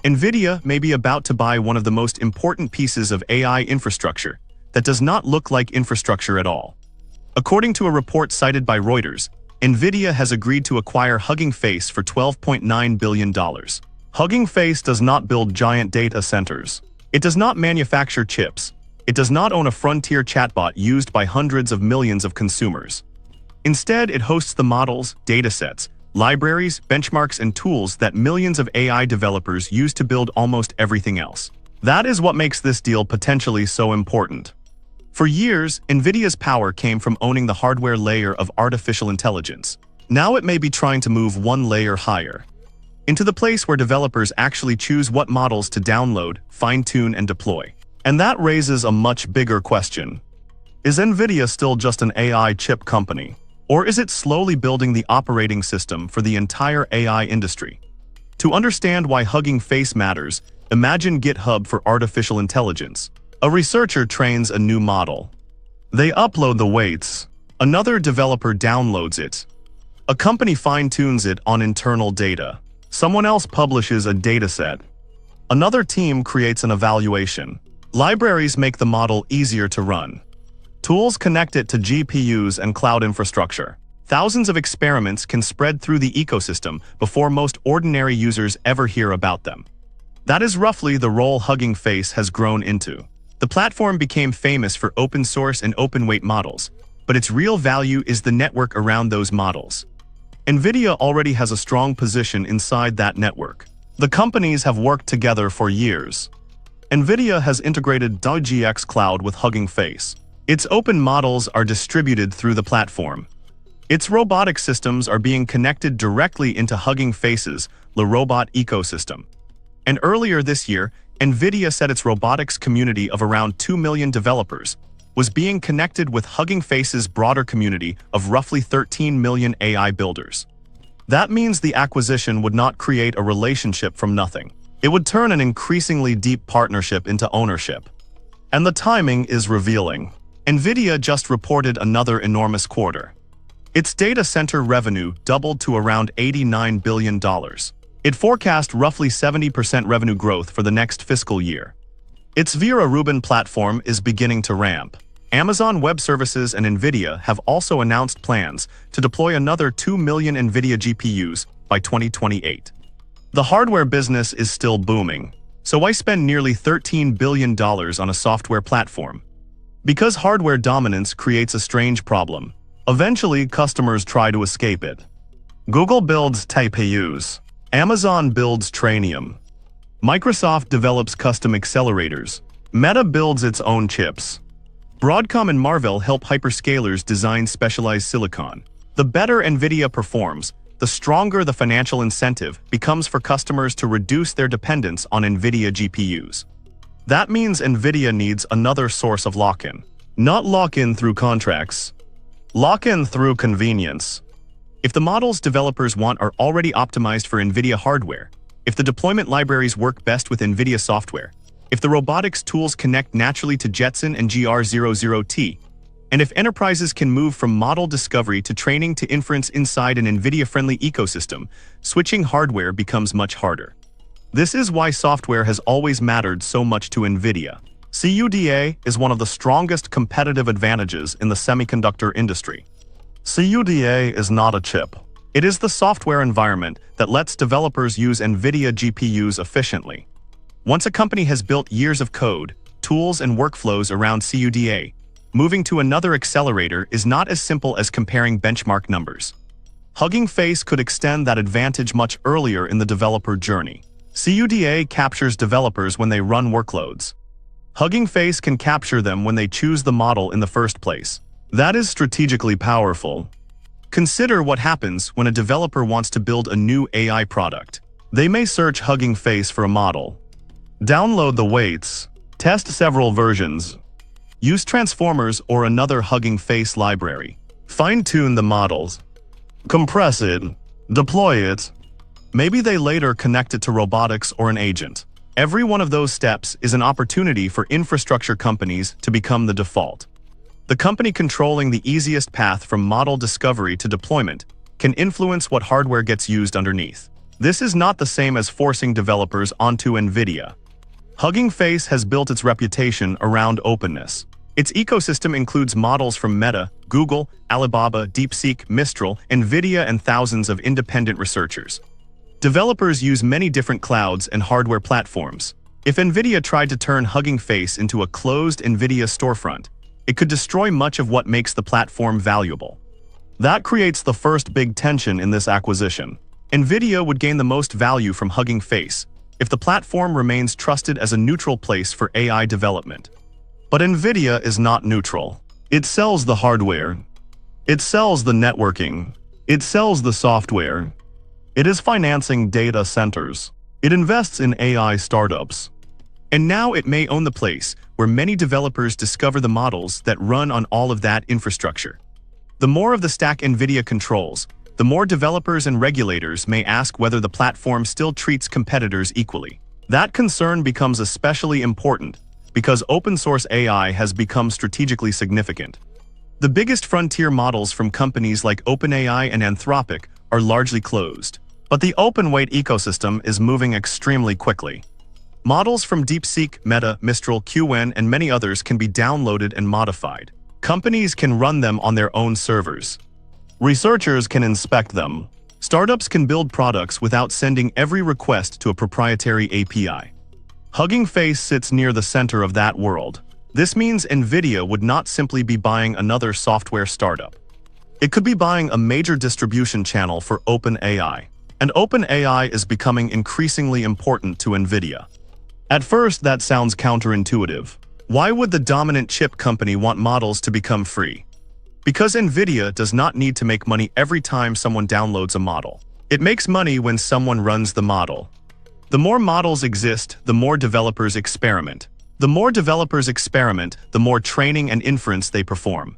Nvidia may be about to buy one of the most important pieces of AI infrastructure that does not look like infrastructure at all. According to a report cited by Reuters, Nvidia has agreed to acquire Hugging Face for $12.9 billion. Hugging Face does not build giant data centers. It does not manufacture chips. It does not own a frontier chatbot used by hundreds of millions of consumers. Instead, it hosts the models, datasets, libraries, benchmarks, and tools that millions of AI developers use to build almost everything else. That is what makes this deal potentially so important. For years, Nvidia's power came from owning the hardware layer of artificial intelligence. Now it may be trying to move one layer higher, into the place where developers actually choose what models to download, fine-tune, and deploy. And that raises a much bigger question. Is Nvidia still just an AI chip company? Or is it slowly building the operating system for the entire AI industry? To understand why Hugging Face matters, imagine GitHub for artificial intelligence. A researcher trains a new model. They upload the weights. Another developer downloads it. A company fine-tunes it on internal data. Someone else publishes a dataset. Another team creates an evaluation. Libraries make the model easier to run. Tools connect it to GPUs and cloud infrastructure. Thousands of experiments can spread through the ecosystem before most ordinary users ever hear about them. That is roughly the role Hugging Face has grown into. The platform became famous for open source and open weight models, but its real value is the network around those models. Nvidia already has a strong position inside that network. The companies have worked together for years. Nvidia has integrated DGX Cloud with Hugging Face. Its open models are distributed through the platform. Its robotic systems are being connected directly into Hugging Face's Le Robot ecosystem. And earlier this year, Nvidia said its robotics community of around 2 million developers was being connected with Hugging Face's broader community of roughly 13 million AI builders. That means the acquisition would not create a relationship from nothing. It would turn an increasingly deep partnership into ownership. And the timing is revealing. Nvidia just reported another enormous quarter. Its data center revenue doubled to around $89 billion. It forecast roughly 70% revenue growth for the next fiscal year. Its Vera Rubin platform is beginning to ramp. Amazon Web Services and Nvidia have also announced plans to deploy another 2 million Nvidia GPUs by 2028. The hardware business is still booming, so why spend nearly $13 billion on a software platform? Because hardware dominance creates a strange problem. Eventually, customers try to escape it. Google builds TPUs. Amazon builds Trainium. Microsoft develops custom accelerators. Meta builds its own chips. Broadcom and Marvell help hyperscalers design specialized silicon. The better Nvidia performs, the stronger the financial incentive becomes for customers to reduce their dependence on Nvidia GPUs. That means Nvidia needs another source of lock-in. Not lock-in through contracts. Lock-in through convenience. If the models developers want are already optimized for Nvidia hardware, if the deployment libraries work best with Nvidia software, if the robotics tools connect naturally to Jetson and GR00T, and if enterprises can move from model discovery to training to inference inside an Nvidia-friendly ecosystem, switching hardware becomes much harder. This is why software has always mattered so much to Nvidia. CUDA is one of the strongest competitive advantages in the semiconductor industry. CUDA is not a chip. It is the software environment that lets developers use Nvidia GPUs efficiently. Once a company has built years of code, tools, and workflows around CUDA, moving to another accelerator is not as simple as comparing benchmark numbers. Hugging Face could extend that advantage much earlier in the developer journey. CUDA captures developers when they run workloads. Hugging Face can capture them when they choose the model in the first place. That is strategically powerful. Consider what happens when a developer wants to build a new AI product. They may search Hugging Face for a model, download the weights, test several versions, use transformers or another Hugging Face library, fine-tune the models, compress it, deploy it. Maybe they later connect it to robotics or an agent. Every one of those steps is an opportunity for infrastructure companies to become the default. The company controlling the easiest path from model discovery to deployment can influence what hardware gets used underneath. This is not the same as forcing developers onto Nvidia. Hugging Face has built its reputation around openness. Its ecosystem includes models from Meta, Google, Alibaba, DeepSeek, Mistral, Nvidia, and thousands of independent researchers. Developers use many different clouds and hardware platforms. If Nvidia tried to turn Hugging Face into a closed Nvidia storefront, it could destroy much of what makes the platform valuable. That creates the first big tension in this acquisition. Nvidia would gain the most value from Hugging Face if the platform remains trusted as a neutral place for AI development. But Nvidia is not neutral. It sells the hardware. It sells the networking. It sells the software. It is financing data centers. It invests in AI startups. And now it may own the place where many developers discover the models that run on all of that infrastructure. The more of the stack Nvidia controls, the more developers and regulators may ask whether the platform still treats competitors equally. That concern becomes especially important because open-source AI has become strategically significant. The biggest frontier models from companies like OpenAI and Anthropic are largely closed, but the open-weight ecosystem is moving extremely quickly. Models from DeepSeek, Meta, Mistral, QN, and many others can be downloaded and modified. Companies can run them on their own servers. Researchers can inspect them. Startups can build products without sending every request to a proprietary API. Hugging Face sits near the center of that world. This means Nvidia would not simply be buying another software startup. It could be buying a major distribution channel for OpenAI. And OpenAI is becoming increasingly important to Nvidia. At first, that sounds counterintuitive. Why would the dominant chip company want models to become free? Because Nvidia does not need to make money every time someone downloads a model. It makes money when someone runs the model. The more models exist, the more developers experiment. The more developers experiment, the more training and inference they perform.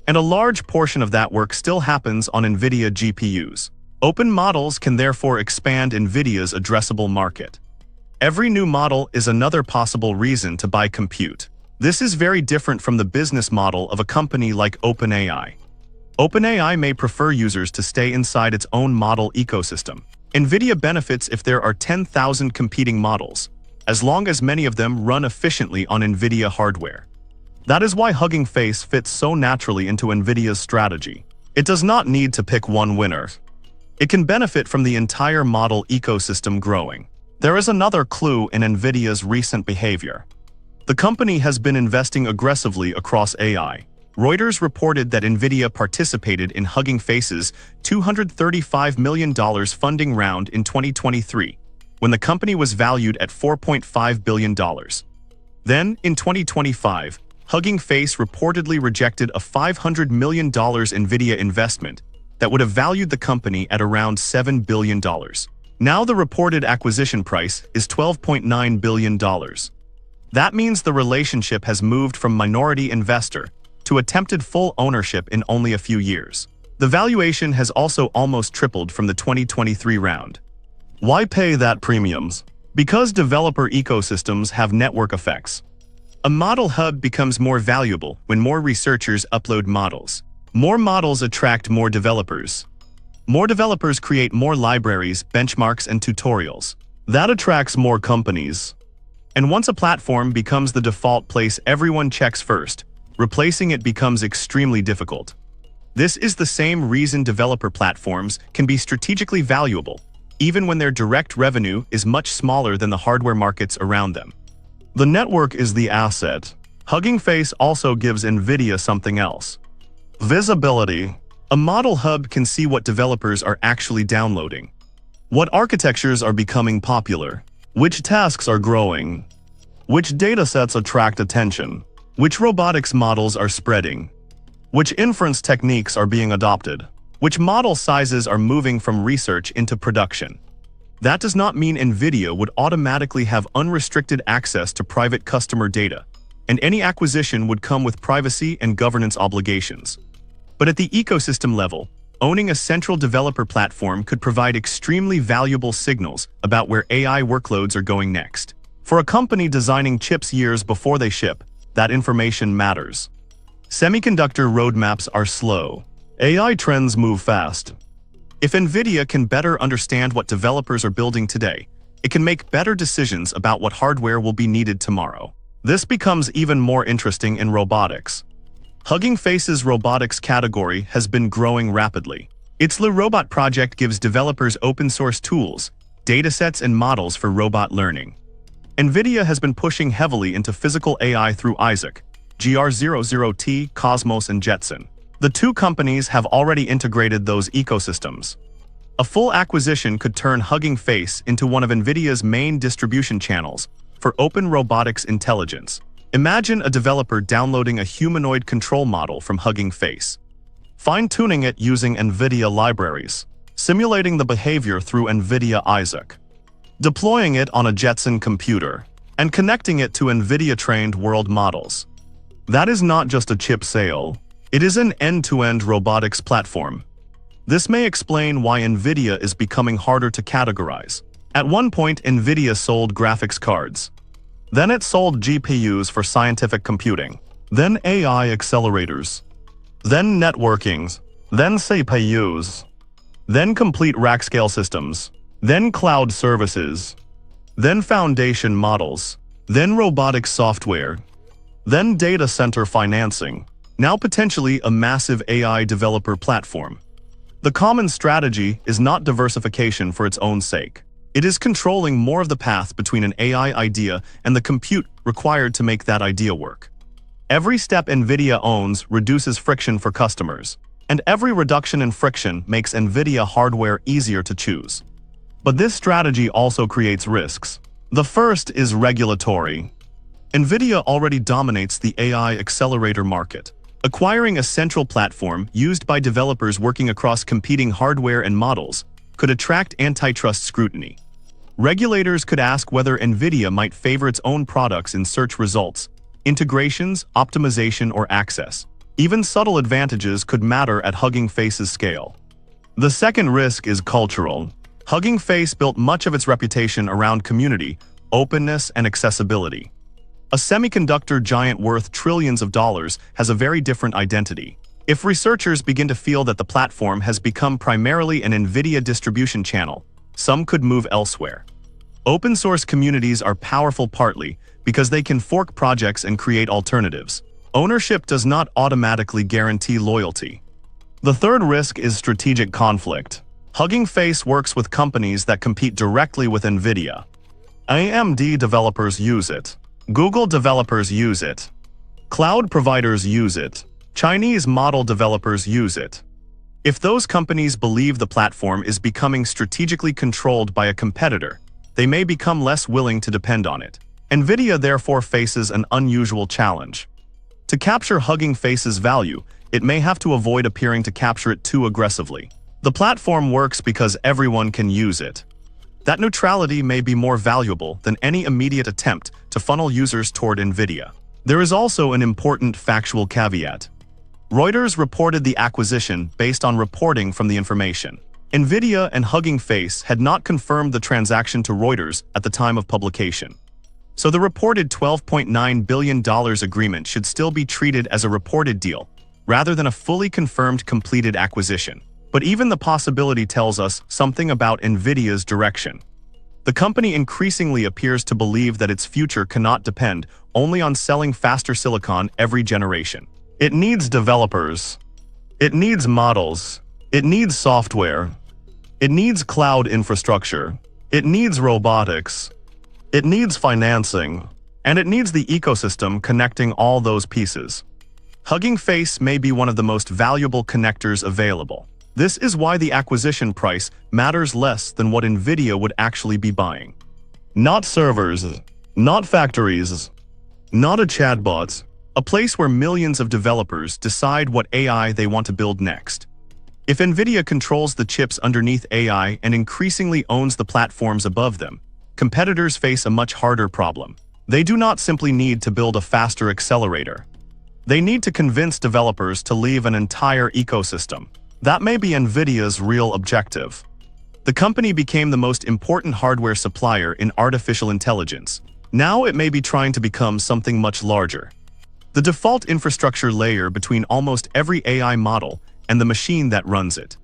And a large portion of that work still happens on Nvidia GPUs. Open models can therefore expand Nvidia's addressable market. Every new model is another possible reason to buy compute. This is very different from the business model of a company like OpenAI. OpenAI may prefer users to stay inside its own model ecosystem. Nvidia benefits if there are 10,000 competing models, as long as many of them run efficiently on Nvidia hardware. That is why Hugging Face fits so naturally into Nvidia's strategy. It does not need to pick one winner. It can benefit from the entire model ecosystem growing. There is another clue in Nvidia's recent behavior. The company has been investing aggressively across AI. Reuters reported that Nvidia participated in Hugging Face's $235 million funding round in 2023, when the company was valued at $4.5 billion. Then, in 2025, Hugging Face reportedly rejected a $500 million Nvidia investment that would have valued the company at around $7 billion. Now the reported acquisition price is $12.9 billion. That means the relationship has moved from minority investor to attempted full ownership in only a few years. The valuation has also almost tripled from the 2023 round. Why pay that premiums? Because developer ecosystems have network effects. A model hub becomes more valuable when more researchers upload models. More models attract more developers. More developers create more libraries, benchmarks, and tutorials. That attracts more companies. And once a platform becomes the default place everyone checks first, replacing it becomes extremely difficult. This is the same reason developer platforms can be strategically valuable, even when their direct revenue is much smaller than the hardware markets around them. The network is the asset. Hugging Face also gives Nvidia something else. Visibility. A model hub can see what developers are actually downloading, what architectures are becoming popular, which tasks are growing, which datasets attract attention, which robotics models are spreading, which inference techniques are being adopted, which model sizes are moving from research into production. That does not mean Nvidia would automatically have unrestricted access to private customer data, and any acquisition would come with privacy and governance obligations. But at the ecosystem level, owning a central developer platform could provide extremely valuable signals about where AI workloads are going next. For a company designing chips years before they ship, that information matters. Semiconductor roadmaps are slow. AI trends move fast. If Nvidia can better understand what developers are building today, it can make better decisions about what hardware will be needed tomorrow. This becomes even more interesting in robotics. Hugging Face's robotics category has been growing rapidly. Its Le Robot project gives developers open-source tools, datasets, and models for robot learning. Nvidia has been pushing heavily into physical AI through Isaac, GR00T, Cosmos, and Jetson. The two companies have already integrated those ecosystems. A full acquisition could turn Hugging Face into one of Nvidia's main distribution channels for open robotics intelligence. Imagine a developer downloading a humanoid control model from Hugging Face, fine-tuning it using Nvidia libraries, simulating the behavior through Nvidia Isaac, deploying it on a Jetson computer, and connecting it to Nvidia-trained world models. That is not just a chip sale. It is an end-to-end robotics platform. This may explain why Nvidia is becoming harder to categorize. At one point, Nvidia sold graphics cards. Then it sold GPUs for scientific computing. Then AI accelerators. Then networking. Then CPUs. Then complete rack-scale systems. Then cloud services. Then foundation models. Then robotics software. Then data center financing. Now potentially a massive AI developer platform. The common strategy is not diversification for its own sake. It is controlling more of the path between an AI idea and the compute required to make that idea work. Every step Nvidia owns reduces friction for customers, and every reduction in friction makes Nvidia hardware easier to choose. But this strategy also creates risks. The first is regulatory. Nvidia already dominates the AI accelerator market. Acquiring a central platform used by developers working across competing hardware and models could attract antitrust scrutiny. Regulators could ask whether Nvidia might favor its own products in search results, integrations, optimization, or access. Even subtle advantages could matter at Hugging Face's scale. The second risk is cultural. Hugging Face built much of its reputation around community, openness, and accessibility. A semiconductor giant worth trillions of dollars has a very different identity. If researchers begin to feel that the platform has become primarily an Nvidia distribution channel, some could move elsewhere. Open-source communities are powerful partly because they can fork projects and create alternatives. Ownership does not automatically guarantee loyalty. The third risk is strategic conflict. Hugging Face works with companies that compete directly with Nvidia. AMD developers use it. Google developers use it. Cloud providers use it. Chinese model developers use it. If those companies believe the platform is becoming strategically controlled by a competitor, they may become less willing to depend on it. Nvidia therefore faces an unusual challenge. To capture Hugging Face's value, it may have to avoid appearing to capture it too aggressively. The platform works because everyone can use it. That neutrality may be more valuable than any immediate attempt to funnel users toward Nvidia. There is also an important factual caveat. Reuters reported the acquisition based on reporting from the information. Nvidia and Hugging Face had not confirmed the transaction to Reuters at the time of publication. So the reported $12.9 billion agreement should still be treated as a reported deal, rather than a fully confirmed completed acquisition. But even the possibility tells us something about Nvidia's direction. The company increasingly appears to believe that its future cannot depend only on selling faster silicon every generation. It needs developers. It needs models. It needs software. It needs cloud infrastructure. It needs robotics. It needs financing. And it needs the ecosystem connecting all those pieces. Hugging Face may be one of the most valuable connectors available. This is why the acquisition price matters less than what Nvidia would actually be buying. Not servers, not factories, not a chatbot, a place where millions of developers decide what AI they want to build next. If Nvidia controls the chips underneath AI and increasingly owns the platforms above them, competitors face a much harder problem. They do not simply need to build a faster accelerator. They need to convince developers to leave an entire ecosystem. That may be Nvidia's real objective. The company became the most important hardware supplier in artificial intelligence. Now it may be trying to become something much larger. The default infrastructure layer between almost every AI model and the machine that runs it.